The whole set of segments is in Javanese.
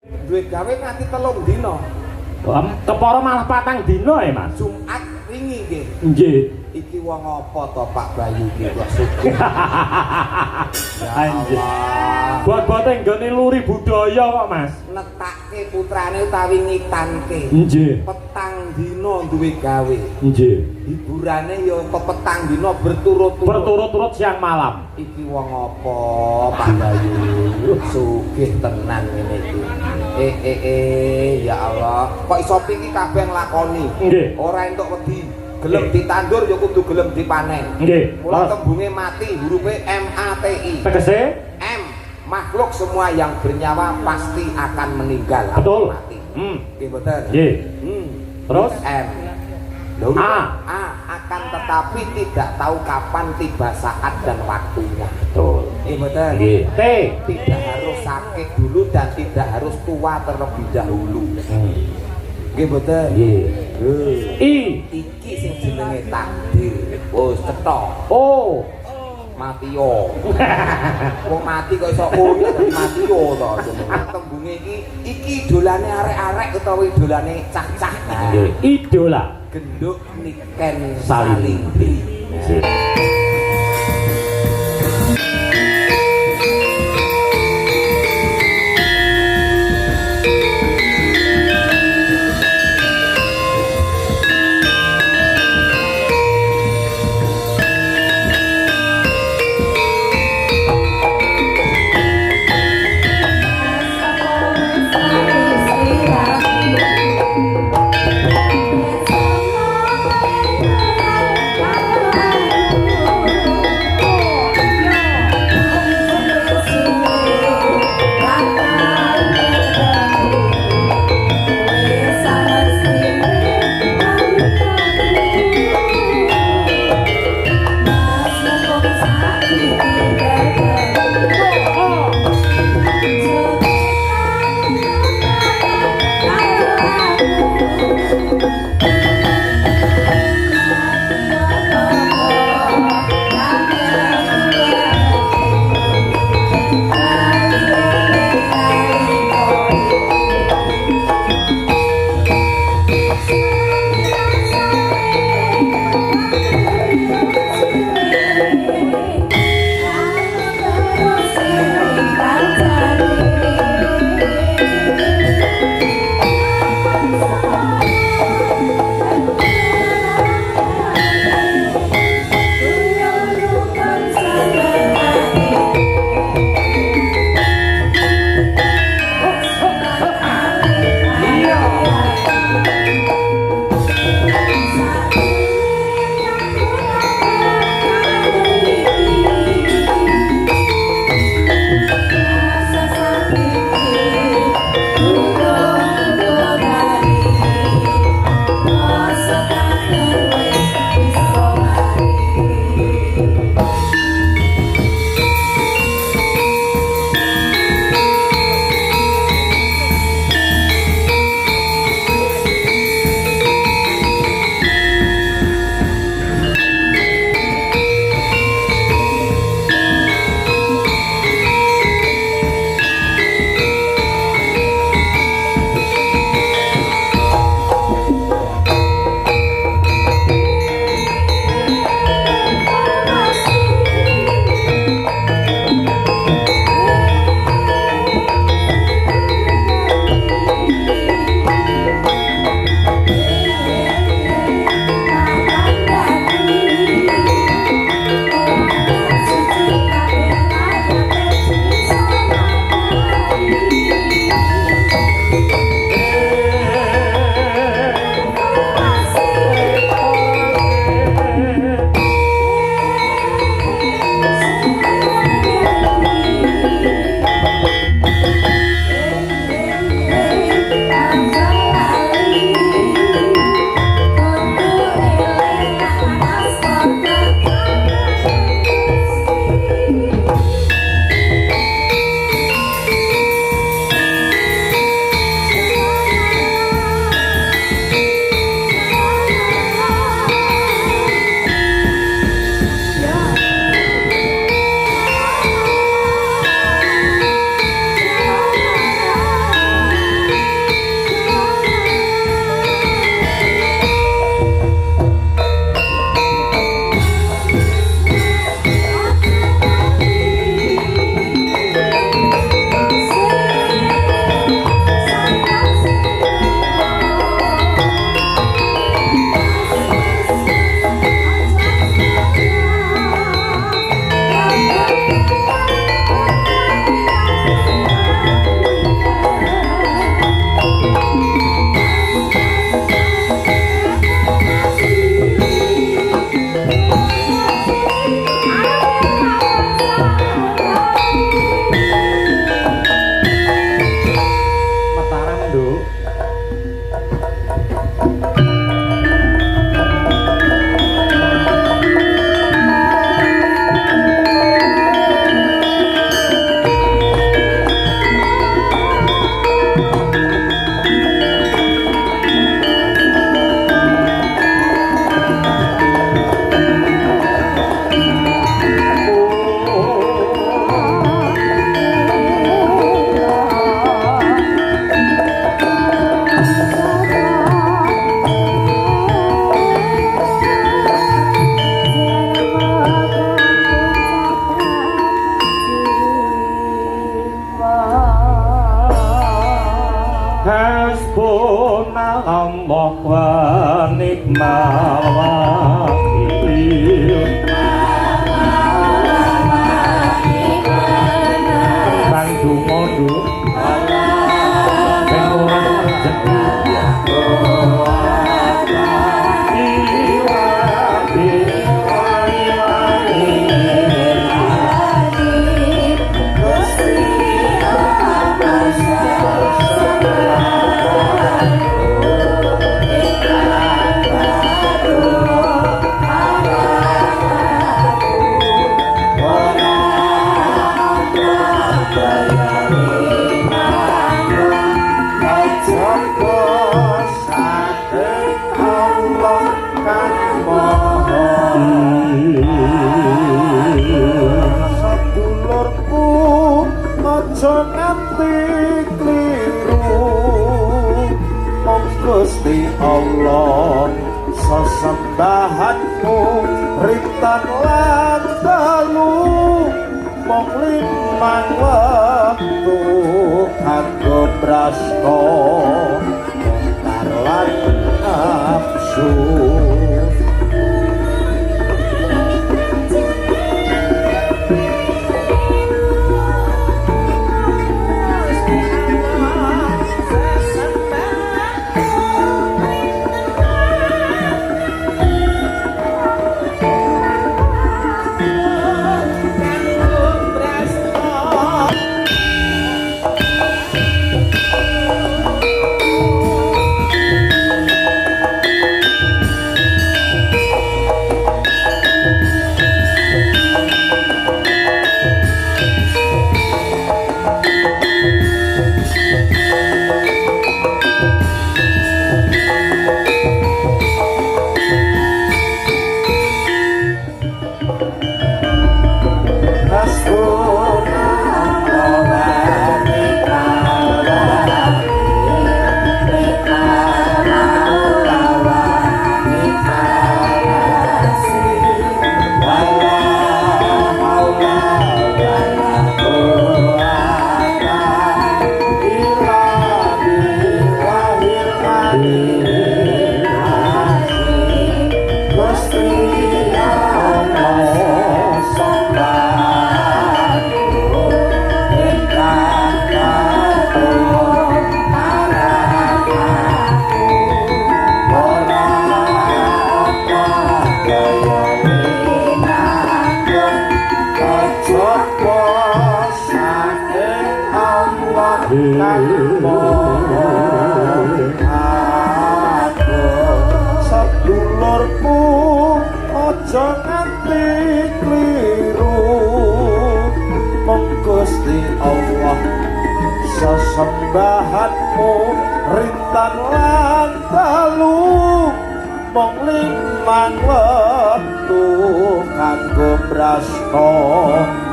duwe gawe nganti 3 dina. Kepara malah 4 dina ya, Mas. Jumat wingi nggih. Nggih. Iki wong apa to Pak Bayu iki kok sugih. Anjir. Buat-buate nggone luri budaya kok, Mas. Netakke putrane utawi ngitanke. Nggih. Petang dina duwe gawe. Nggih. Hiburane ya petang dina berturut-turut. Berturut-turut siang malam. Iki wong apa Pak Bayu? Sugih tenan ngene iki. Ya Allah, kok iso iki kabeh nglakoni. Nggih. Ora entuk wedi. Gelem ditandur ya kudu gelem dipanen. Nggih. Mula tembunge mati hurufe MATI. Tegese M, makhluk semua yang bernyawa pasti akan meninggal betul. atau mati. Nggih mboten? Nggih. Terus M. A. Akan tetapi tidak tahu kapan tiba saat dan waktunya. Betul. Nggih mboten? Nggih. T. Tidak harus sakit dulu dan tidak harus tua terlebih dahulu. Nggih mboten? Nggih. I. Iki sing jenenge takdir. Wis cetha. O. Matio. Wong mati kok iso ono matio to jenenge. Tembunge iki dolane arek-arek utawa dolane cah-cah. Nggih. Idola. Genduk niken Salimbi. Hasbunallah wa ni'mal wakil. Bang dumodu ben ora rezeki Gusti Allah sesembahanmu rintan lan dalu mong limang wektu kanggo brasta mungkar lan nafsu. Sedulurku aja nganti kliru mong Gusti Allah sesembahanmu rintan lan dalu mong limang wektu kanggo brasta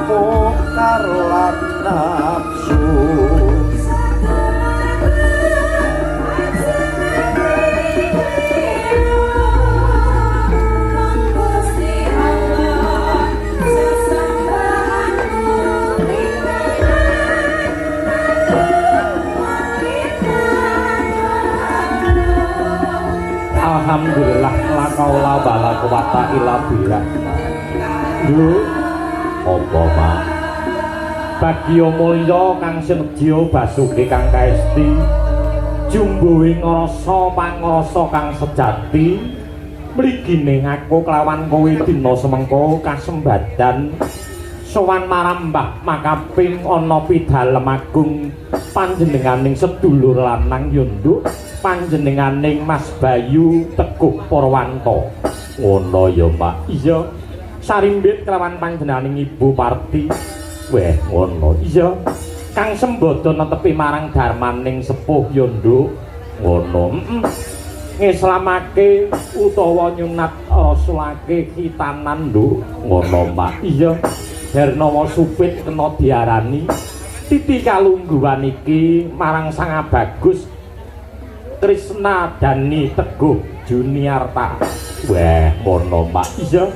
mungkar lan nafsu. Alhamdulillah la kaula wala quwata illa billah. Lho, apa Pak? Bagya mulya kang sinedya basuke kang kaesti, jumbuhing rasa pangrasa kang sejati, mligine aku kelawan kowe dina semengko kasembadan sowan marang Mbah Makaping ana pidalem agung panjenenganing sedulur lanang Yunduk, panjenenganing Mas Bayu Teguh Purwanto. Ngono ya, Pak. Iya. Sarimbit kelawan panjenenganing Ibu Parti. Weh, ngono. Iya. Kang sembodo netepi marang darmaning sepuh Yunduk. Ngono. Ngislamake utawa nyunat rasulake khitanan, Nduk. Ngono, Pak. Iya. Hernawa Supit kena diarani titi kalungguhan iki marang Sang Abagus Krisna Dani Teguh Juniarta. Wah, ngono Pak. Iya.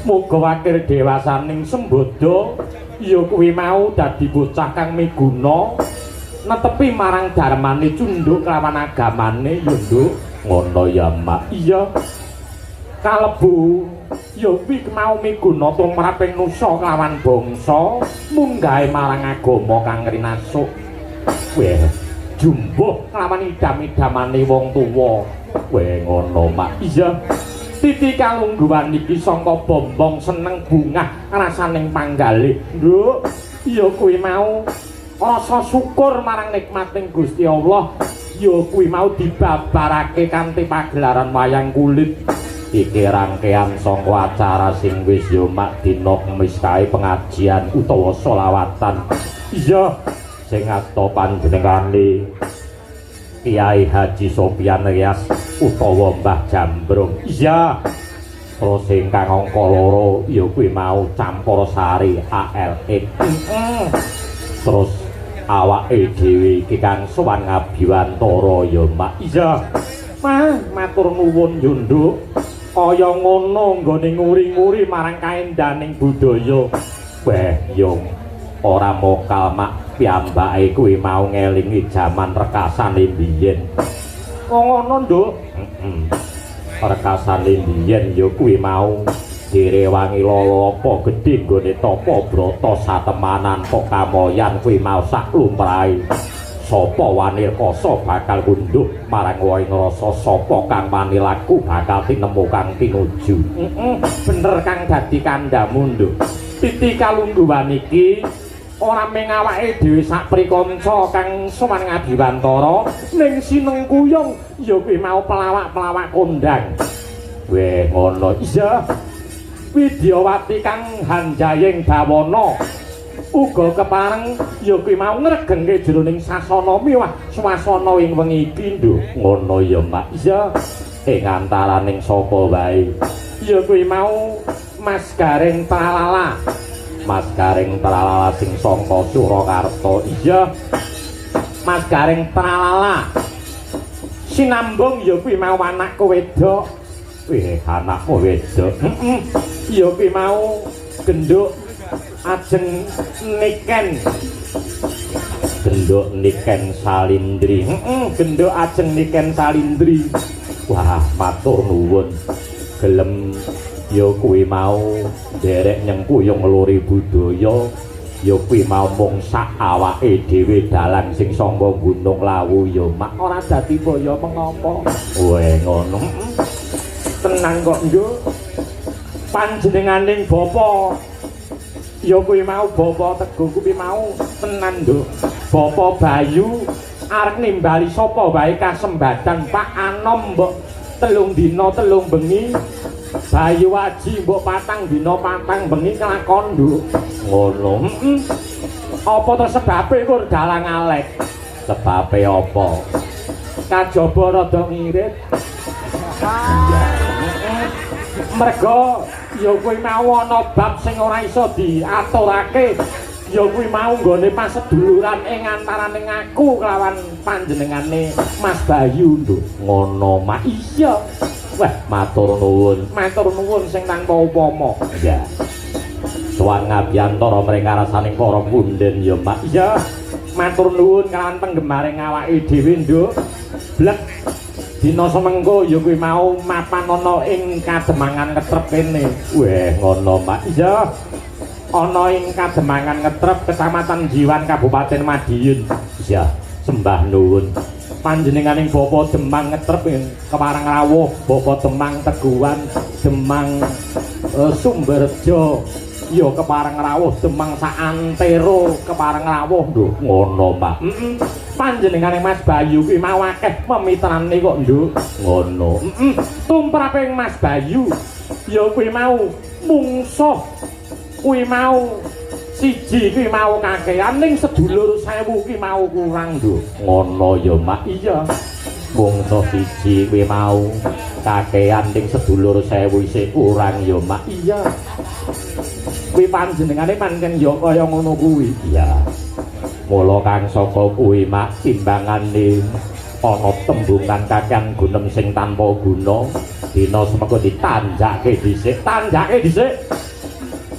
Muga wakil dewasaning sembodo ya kuwi mau dadi bocah kang miguna netepi marang dharmane cunduk kelawan agamane yo nduk ngono ya mak iya kalebu ya kuwi mau miguna tumraping nusa kelawan bangsa munggahe marang agama kang rinasuk weh jumbuh kelawan idam-idamane wong tuwa weh ngono mak iya titi kalungguhan iki sangka bombong seneng bungah rasaning panggalih nduk iya kuwi mau rasa syukur marang nikmating Gusti Allah ya kuwi mau dibabarake kanthi pagelaran wayang kulit iki rangkaian saka acara sing wis ya mak dina Kamis kae pengajian utawa selawatan iya sing asta panjenengane Kiai Haji Sopyan Rias utawa Mbah Jambrung iya terus ingkang angka 2 ya kuwi mau Campursari ALX terus awake dhewe iki kang sowan ngabiwantara ya mak iya mah matur nuwun yo nduk kaya ngono nggone nguri-nguri marang kaendaning budaya weh yo ora mokal mak piyambake kuwi mau ngelingi jaman rekasane biyen ngono nduk rekasane biyen yo kuwi mau direwangi lolo apa gedhe nggone tapa brata satemanan kok kamoyan kuwi mau sak lumrahe sapa wani kasa bakal kunduh marang wae ngrasa sapa kang wani laku bakal tinemu kang tinuju bener kang dadi kandhamu nduk titi kalungguhan iki ora mung awake dhewe sak prikanca kang sowan ngabiwantara ning sineng kuyung ya kuwi mau pelawak-pelawak kondang weh ngono iya Widyawati kang Hanjaying Bawana uga kepareng ya kuwi mau ngregengke jroning sasana miwah swasana ing wengi iki nduk ngono ya mak iya ing antaraning sapa wae ya kuwi mau Mas Garing Tralala sing saka Surakarta iya Mas Garing Tralala sinambung ya kuwi mau anakku wedok weh anakmu wedok ya kuwi mau genduk ajeng niken salindri genduk ajeng niken salindri wah matur nuwun gelem ya kuwi mau derek nyengkuyung ngluri budaya ya kuwi mau mung sak awake dhewe dalan sing sangga Gunung Lawu ya mak ora dadi boyo mengapa weh ngono tenang kok nduk panjenenganing bapa ya kuwi mau bapa Teguh kuwi mau tenan nduk bapa Bayu arep nimbali sapa wae kasembadan Pak Anom mbok 3 dina 3 bengi Bayu Waji mbok 4 dina 4 bengi kelakon nduk ngono apa to sebabe kur dalang alek sebabe apa kajaba rada ngirit merga ya kuwi mau ana bab sing ora iso diaturake ya kuwi mau nggone paseduluran ing antaraning aku kelawan panjenengane Mas Bayu nduk ngono mak iya wah matur nuwun sing tanpa upama ya sowan ngabyantara mring karasaning para punden ya mak iya matur nuwun kelawan penggemaring awake dhewe nduk blek dina semengko ya kuwi mau mapan ana ing Kademangan Ngetrep kene. Weh ngono Mak. Iya. Ana ing Kademangan Ngetrep Kecamatan Jiwan Kabupaten Madiun. Iya, sembah nuwun. Panjenenganing Bapa Demang Ngetrep kepareng rawuh, Bapa Demang Teguhan, Demang Sumberjo. Ya kepareng rawuh Demang saantero kepareng rawuh nduk ngono Pak. Panjenengane Mas Bayu kuwi mau akeh pemitrane kok nduk ngono. Tumraping Mas Bayu ya kuwi mau mungsuh kuwi mau siji kuwi mau kakehan ning sedulur 1000 kuwi mau kurang nduk ngono ya Mak. Iya mungsuh siji kuwi mau kakehan ning sedulur 1000 isih kurang ya Mak. Iya kuwi panjenengane pancen ya kaya ngono kuwi. Iya. Mula kang saka kuwi mak timbangane ana tembungan kakang gunem sing tanpa guna dina semengko ditanjake dhisik.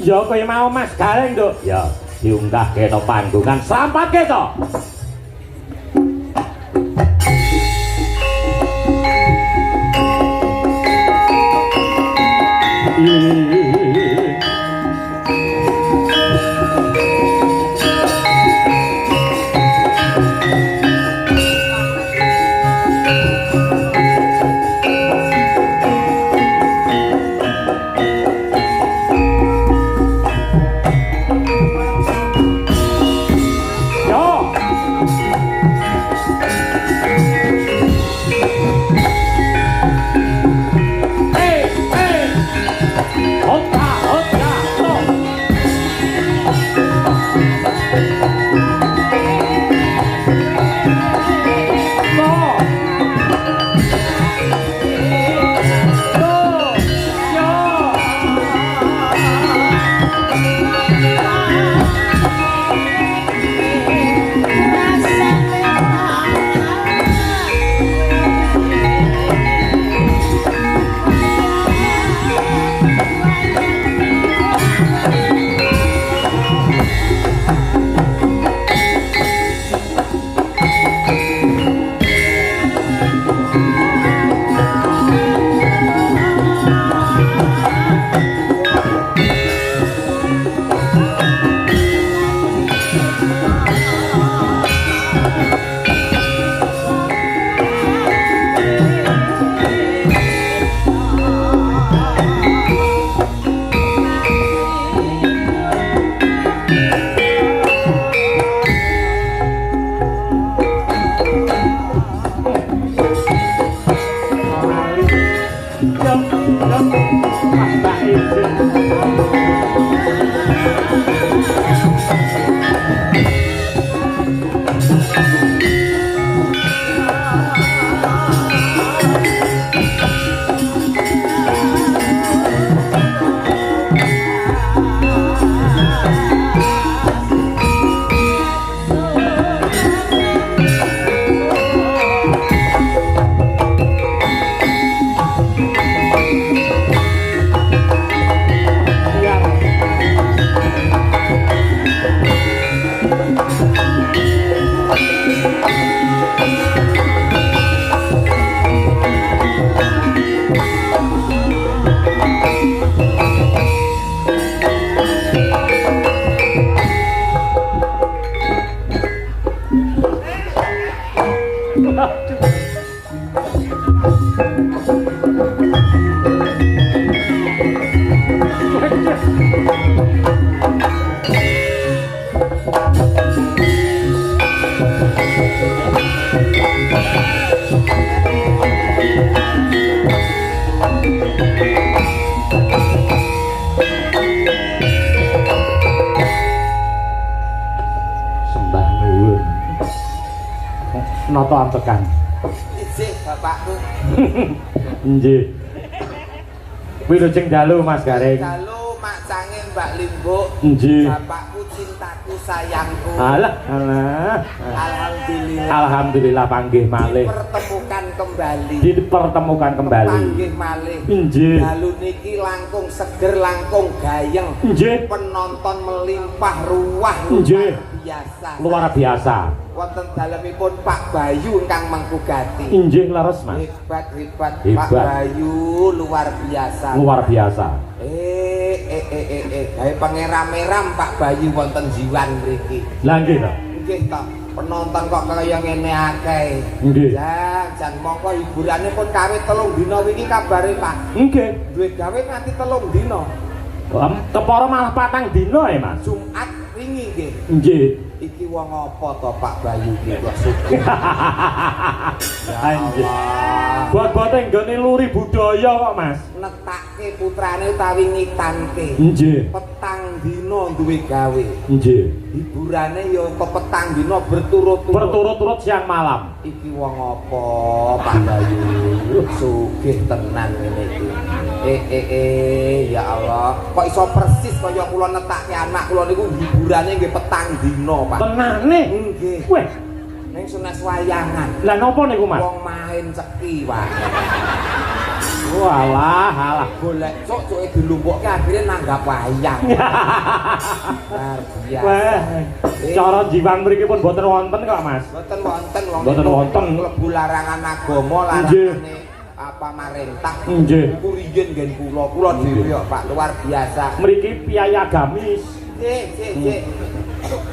Ya kuwi mau Mas Garing, Nduk. Ya diunggahke nang panggungan slampatke to. Sembah nuwun. Nata ampekan. Isih bapakku. Nggih. Wilujeng dalu Mas Gareng. Dalu mak cange Mbak Limbuk. Nggih. Bapakku cintaku sayangku. Alah, alah. Alhamdulillah. Alhamdulillah panggih malih. Dipertemukan kembali. Dipertemukan kembali. Panggih malih. Nggih. Dalu niki langkung seger, langkung gayeng. Nggih. Penonton melimpah ruah Nggih. biasa. Luar biasa. Wonten dalemipun Pak Bayu ingkang mengkugati. Injih leres, Mas. Hebat, hebat, Pak Hebat. Bayu luar biasa. Luar biasa. Gawe pangeram-eram Pak Bayu wonten jiwan mriki. Lah nggih to. Nggih to. Penonton kok kaya ngene akeh. Nggih. Jan mongko hiburane pun kawit 3 dina wingi kabare Pak. Nggih. Duwe gawe nganti 3 dina. Kepara malah 4 dina ya, Mas. Jumat wingi nggih. Nggih. Iki wong apa to Pak Bayu iki kok sugih. Anjir. Buat-buate nggone luri budaya kok, Mas. Netake putrane utawi ngitanke. Nggih. Petang dina duwe gawe. Nggih. Hiburane ya petang dina berturut-turut. Berturut-turut siang malam. Iki wong apa Pak Bayu? Sugih tenan ngene iki. Ya Allah, kok iso persis kaya kula netake anak kula niku hiburane nggih petang dina, Pak. Tenane. Nggih. Weh, Ning sunes wayangan. lah napa niku, Mas? Wong main ceki, Pak. Walah, alah. Golek cuk-cuke dilumpukke akhire nanggap wayang. Luar biasa. Weh, cara jiwan mriki pun boten wonten kok, Mas. Boten wonten wong Boten wonten. mlebu larangan agama, Nggih. larangane apa marentah. Nggih. Iku riyen nggen kula dhewe kok Pak, luar biasa. Mriki piyai agamis. Nggih.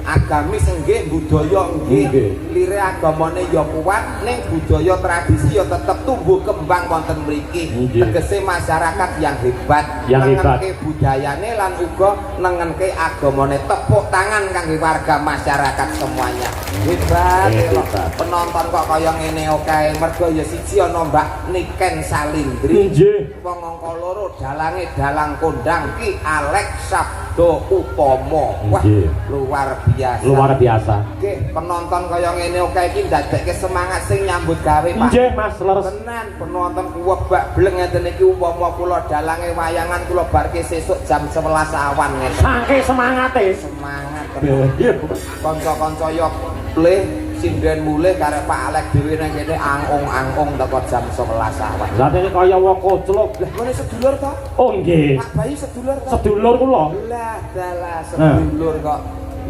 Agamis nggih, budaya Nggih. nggih. Lire agamane ya kuat, ning budaya tradisi ya tetep tumbuh kembang wonten mriki. Nggih. Tegese masyarakat yang hebat, Yang hebat. nengenke budayane lan uga nengenke agamane. Tepuk tangan kangge warga masyarakat semuanya. Hebat. Hebat. Penonton kok kaya ngene kae, mergo ya siji ana Mbak Niken Salindri. Nggih. Wong angka loro dalange dalang kondang Ki Alex Sabdo Utomo. Wah, Nggih. luar biasa. Luar biasa. Nggih, penonton kaya ngene kae iki ndadekke semangat sing nyambut gawe, Pak. Nggih, Mas, leres. Tenan penonton kuwebak bleng ngeten iki umpama kula dalange wayangan kula barke sesuk jam 11 awan ngeten. Saking semangate. Semangat tenan. Nggih. Kanca-kanca yo pleh sinden mulih karep Pak Alex dhewe nang kene angong-angong teko jam 11 awan. Lah dene kaya wong koclok. Lah ngene sedulur to? Oh nggih. Pak Bayu sedulur to? Sedulur kula. Lah dalah sedulur kok.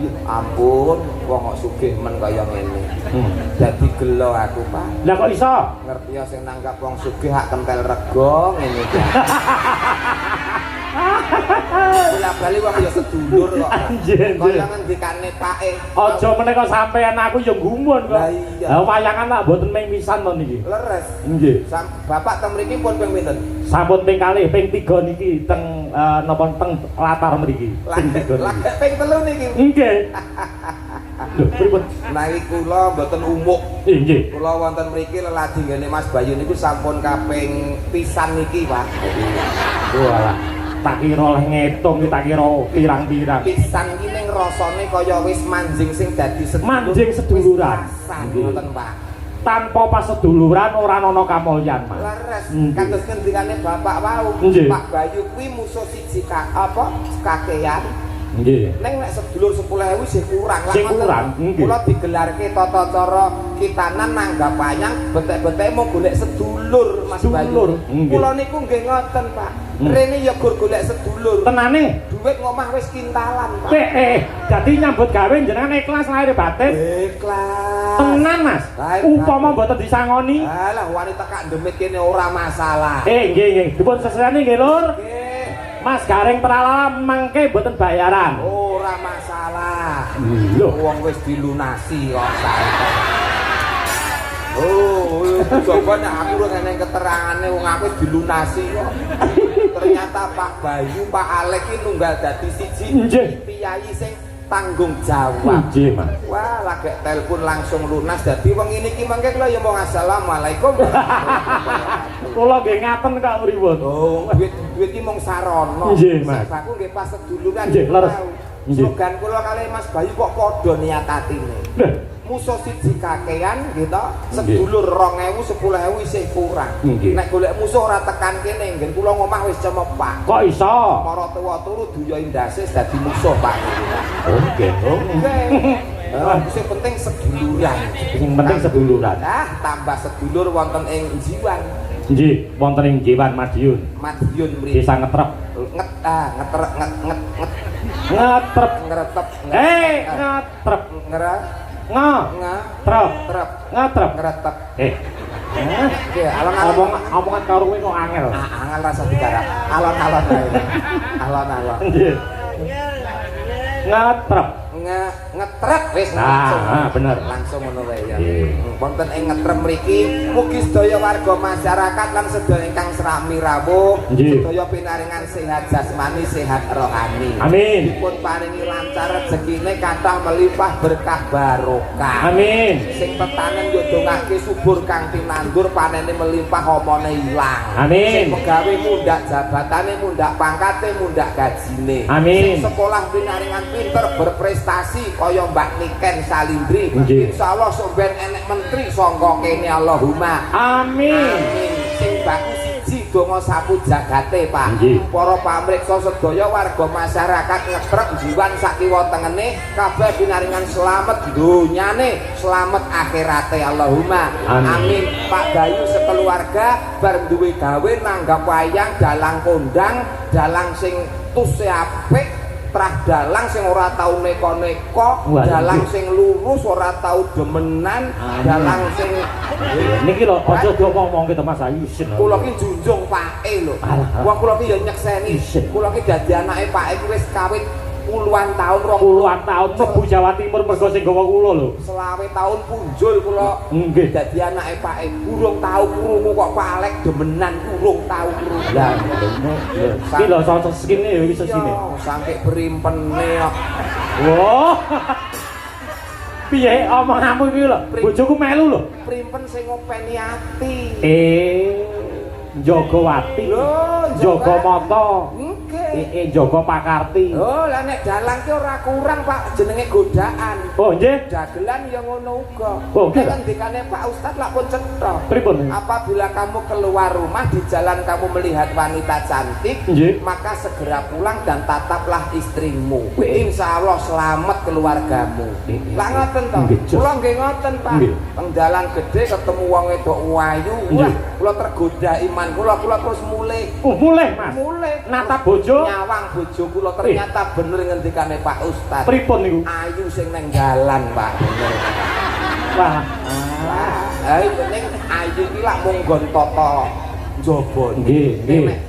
Ya ampun, wong kok sugih men kaya ngene. Dadi gelo aku, Pak. Lah kok iso? Ngerti ya sing nanggap wong sugih hak kentel rego ngene iki. Bola-bali wong ya sedulur kok. Anjir. Kaya ngendikane pake. Aja menika sampean aku ya gumun kok. Lah iya. Lah wayangan lak mboten ming pisan to niki. Leres. Nggih. Bapak teng mriki pun ping pinten? Sampun ping kalih, ping 3 niki teng napa teng latar mriki. Ping 3 niki. Lagi ping 3 niki. Nggih. Lho, pripun? Niki kula mboten umuk. Nggih. Kula wonten mriki leladi ngene Mas Bayu niku sampun kaping pisan niki, Pak. Walah. Tak kira oleh ngitung tak kira pirang-pirang. Pisan iki ning rasane kaya wis manjing sing dadi sedulur. Manjing seduluran. Wis rasan Nggih. ngoten, Pak. Tanpa paseduluran ora ana kamulyan, Mas. Laras Nggih. kados ngendikane Bapak wau, Nggih. Pak Bayu kuwi musuh siji kakean. Nggih. Neng nek sedulur 10.000 sih kurang lah. Sing kurang, nggih. Kula digelarke tata cara kitanan nanggap wayang betek-betek mau golek sedulur Mas Sedulur, Bayu. nggih. Kula niku nggih ngoten, Pak. Rene ya gur golek sedulur. Tenane. Duit ngomah wis kintalan, Pak. Dadi nyambut gawe jenengan ikhlas lahir batin. Ikhlas. Tenan, Mas. Lahir Upama batin. mboten disangoni. Alah wanita kak demit kene ora masalah. Nggih. Dipun sesane nggih, Lur. Nggih. Mas Garing Pralala mangke mboten bayaran. Ora masalah. Lho, Wong wis dilunasi kok saiki. coba nek aku ora ngene keterangane wong aku wis dilunasi kok. Ternyata Pak Bayu, Pak Alek iki nunggal dadi siji piyayi sing tanggung jawab. Nggih, Mas. Wah, lagi telepon langsung lunas dadi wong ini ki mangke kula ya mau assalamualaikum. Kula nggih ngaten kok pripun. Oh, duit ki mung sarana. Nggih, Mas. Aku nggih pas seduluran. Nggih, leres. Slogan kula kali Mas Bayu kok padha niat atine. Musuh siji kakean gitu, sedulur 2000 10.000 isih kurang. Nek golek musuh ora tekan kene, nggen kula ngomah wis cemepak. Kok iso? Para tuwa turu duya indase dadi musuh Pak. Oke. Sing penting seduluran. Sing penting seduluran. Tambah sedulur wonten ing Jiwan. Nggih, wonten ing Jiwan Madiun. Madiun mriki. Desa Ngetrep. Ngetrep. Ngetrep. Ngeretep. Ngetrep. Ngetrep. Ngetrep. Ngeretep. Oke, alon-alon omongan karo kowe kok angel. Angel rasa digarap. Alon-alon ae. Alon-alon. Nggih. Ngetrep. Ngetrep wis bener. Langsung ngono wae ya. Wonten ing ngetrep mriki mugi sedaya warga masyarakat lan sedaya ingkang srami rawuh sedaya pinaringan sehat jasmani, sehat rohani. Amin. Dipun paringi lancar rezekine kathah melimpah berkah barokah. Amin. Sing tetanen yo dongake subur kang tinandur panene melimpah omone ilang. Amin. Sing pegawe mundak jabatane, mundak pangkate, mundak gajine. Amin. Sing sekolah pinaringan pinter berprestasi kaya Mbak Niken Salindri. Insyaallah somben enek menteri sangka kene Allahumma. Amin. Sing baku siji donga sapu jagate Pak. Para pamriksa sedaya warga masyarakat Ngetrep Jiwan sakiwa tengene kabeh pinaringan slamet donyane, slamet akhirate Allahumma. Amin. Pak Bayu sekeluarga bar duwe gawe nanggap wayang dalang kondang, dalang sing tuse apik, trah dalang sing ora tau neko-neko, dalang sing lurus ora tau demenan, dalang sing niki lho aja diomong gitu Mas Ayu. Kula ki junjung pake lho. Wong kula ki ya nyekseni. Kula ki dadi anake pake ki wis kawit puluhan tahun, puluhan tahun mlebu Jawa Timur mergo sing gawa kula lho. 20 tahun punjul kula dadi anake pake. Urung tau krungu kok Pak Alek demenan, urung tau krungu. Lah iki lho sosok skine ya iso sine. Sampai berimpene kok. Wah. Piye omonganmu iki lho? Bojoku melu lho. Primpen sing ngopeni ati. Jogowati. Jaga mata. Jaga pakarti. Oh, lah nek dalang ki ora kurang Pak, jenenge godaan. Oh, nggih. Dagelan ya ngono uga. Oh, nggih. Kan dikane Pak Ustad lak pun cetha. Pripun? Apabila kamu keluar rumah di jalan kamu melihat wanita cantik, maka segera pulang dan tataplah istrimu. Insyaallah selamat keluargamu. Lah ngoten to. Kula nggih ngoten Pak. Teng dalan gede ketemu wong wedok ayu, wah, kula tergoda iman kula terus mulih. Mulih, Mas. Mulih. Natap bojo, nyawang bojo kula ternyata bener ngendikane Pak Ustad. Pripun niku? Ayu sing nang dalan, Pak. Bener. Wah. Ayo ning ayu iki lak mung nggon tata njaba. Nggih.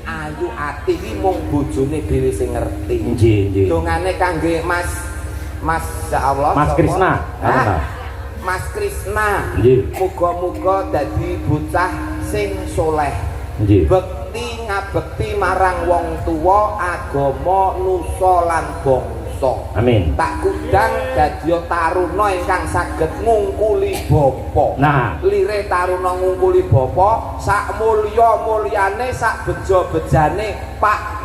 Ayu ati iki mung bojone dhewe sing ngerti. Nggih. Dongane kangge Mas insyaallah Mas Krisna. Mas Krisna. Nggih. Muga-muga dadi bocah sing soleh. Nggih. Bekti ngabekti marang wong tuwa, agama, nusa lan bangsa. Amin. Tak kundang dadi taruna ingkang saged ngungkuli bapa. Nah, lire taruna ngungkuli bapa, sak mulya-mulyane, sak beja-bejane Pak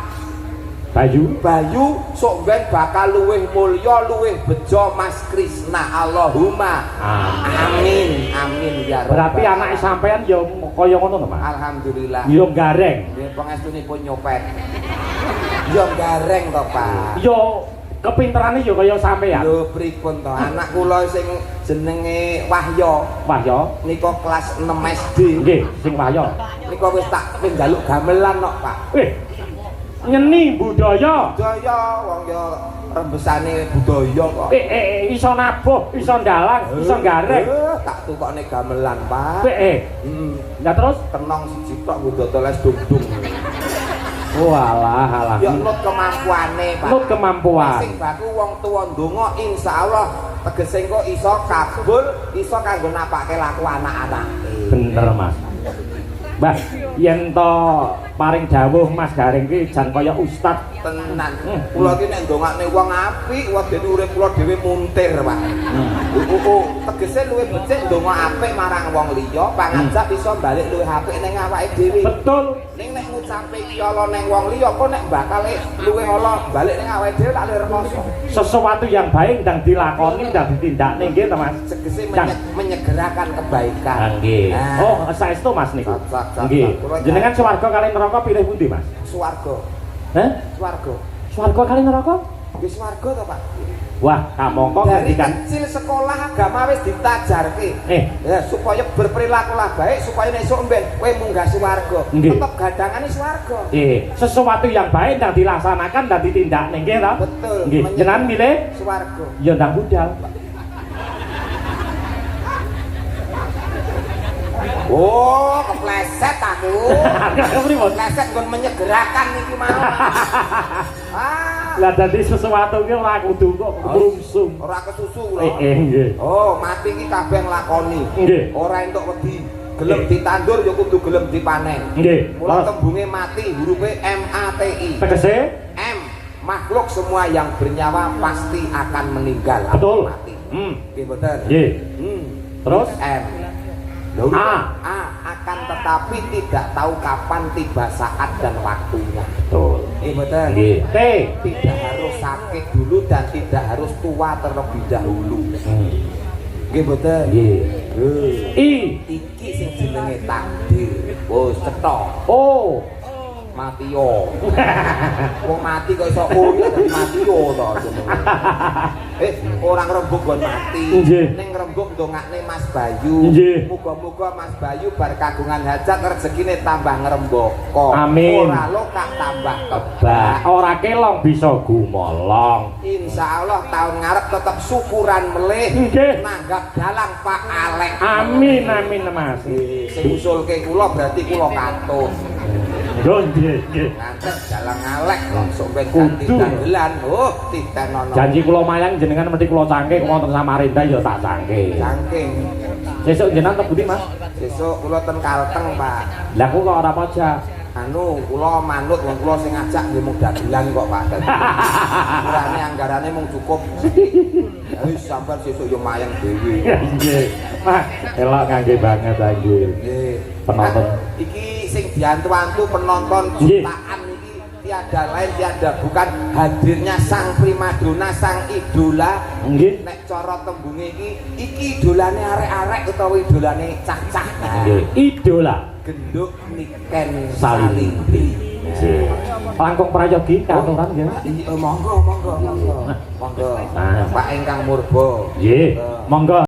Bayu sok ben bakal luwih mulya, luwih beja Mas Krisna. Allahumma amin. Amin ya rabbal. Berarti anake sampean ya kaya ngono to, Mas? Alhamdulillah. Ya gareng. Nggih pangestunipun nyopet. Ya gareng to, Pak. Ya kepinterane ya kaya sampean. Lho pripun to? Anak kula sing jenenge Wahya. Wahya Nika kelas 6 SD. Nggih, sing Wahya. Nika wis tak njaluk gamelan kok, Pak. Nyeni budaya. Budaya wong ya rembesane budaya kok. Iso nabuh, iso ndalang, iso gareng. Tak tukokne gamelan, Pak. Ya terus tenong siji tok nggo les dung-dung. Walah. Ya nut kemampuane, Pak. Nut kemampuan. Sing baku wong tuwa ndonga insyaallah tegese engko iso kabul, iso kanggo napake laku anak-anak. Bener Mas. Mbah, yen to paring dawuh Mas Garing ki jan kaya ustad tenan. Kula iki nek ndongakne wong apik, wadene urip kula dhewe muntir, Pak. Tegese luwih becik ndonga apik marang wong liya, pangajak iso balik luwih apik ning awake dhewe. Betul. Ning nek ngucape iki ala ning wong liya, kok nek bakal luwih ala balik ning awake dhewe tak luwih rekoso. Sesuatu yang baik ndang dilakoni ndang ditindakne nggih to Mas. Tegese menyegerakan kebaikan. Nggih. Oh, saestu Mas niku. Nggih. Jenengan swarga kali neraka pilih pundi, Mas? Swarga. Heh? Swarga. Swarga kali neraka? Nggih swarga to, Pak. Wah, kamangka dari ngendikan kecil sekolah agama wis ditajarke. Ya, supaya berperilakulah baik supaya esuk mben kowe munggah swarga. Tetep gadangane swarga. Sesuatu yang baik ndang dilaksanakan ndang ditindakne nggih to? Betul. Nggih. Jenengan milih swarga. Ya ndang budal. Oh, kepleset aku. Pripun? Kepleset nggon menyegerakan iki mau. Lah dadi sesuatu ki ora kudu kok rumsum. Ora kesusu lho. Nggih. Oh, mati iki kabeh nglakoni. Nggih. Ora entuk wedi. Gelem ditandur ya kudu gelem dipanen. Nggih. Mula tembunge mati hurufe MATI. Tegese M, makhluk semua yang bernyawa pasti akan meninggal. Betul. Mati. Nggih mboten. Nggih. Terus M. A akan tetapi tidak tahu kapan tiba saat dan waktunya. Betul. Betul. T tidak harus sakit dulu dan tidak harus tua terlebih dahulu. Nggih betul. I iki sing jenenge takdir. Oh, cetok. Oh, mati yo. Wong mati kok iso dadi mati yo to jenenge. Orang rembug gon mati. Ning rembug ndongakne Mas Bayu. Muga-muga Mas Bayu bar kagungan hajat rezekine tambah ngrembaka. Amin. Ora lokak tambah kebak. Ora kelong bisa gumolong. Insyaallah tahun ngarep tetep syukuran melih. Nanggap dalang Pak Alek. Amin amin Mas. Sing usulke kula berarti kula katut. Nggih, ngantek dalang Alek langsung ben ganti dagelan. Oh, titenono. Janji kula mayang jenengan mesti kula cangke wonten Samarinda ya tak cangke. Cangking. Sesuk jenengan teng pundi, Mas? Sesuk kula ten Kalteng, Pak. Lah kok ora pajak? Anu, kula manut wong kula sing ngajak nggih mung dagelan kok, Pak. Kurane anggarane mung cukup. Wis sampean sesuk yo mayang dhewe. Nggih. Mas, elok ngangge banget nggih. Nggih. Penonton. Iki sing diantu-antu penonton jutaan iki tiada lain tiada bukan hadirnya sang primadona sang idola. Nggih. Nek cara tembunge iki idolane arek-arek utawa idolane cah-cah. Nggih. Idola Genduk Niken Salimpi. Langkung prayogi katuran nggih. Monggo. Pak ingkang murba. Nggih. Monggo.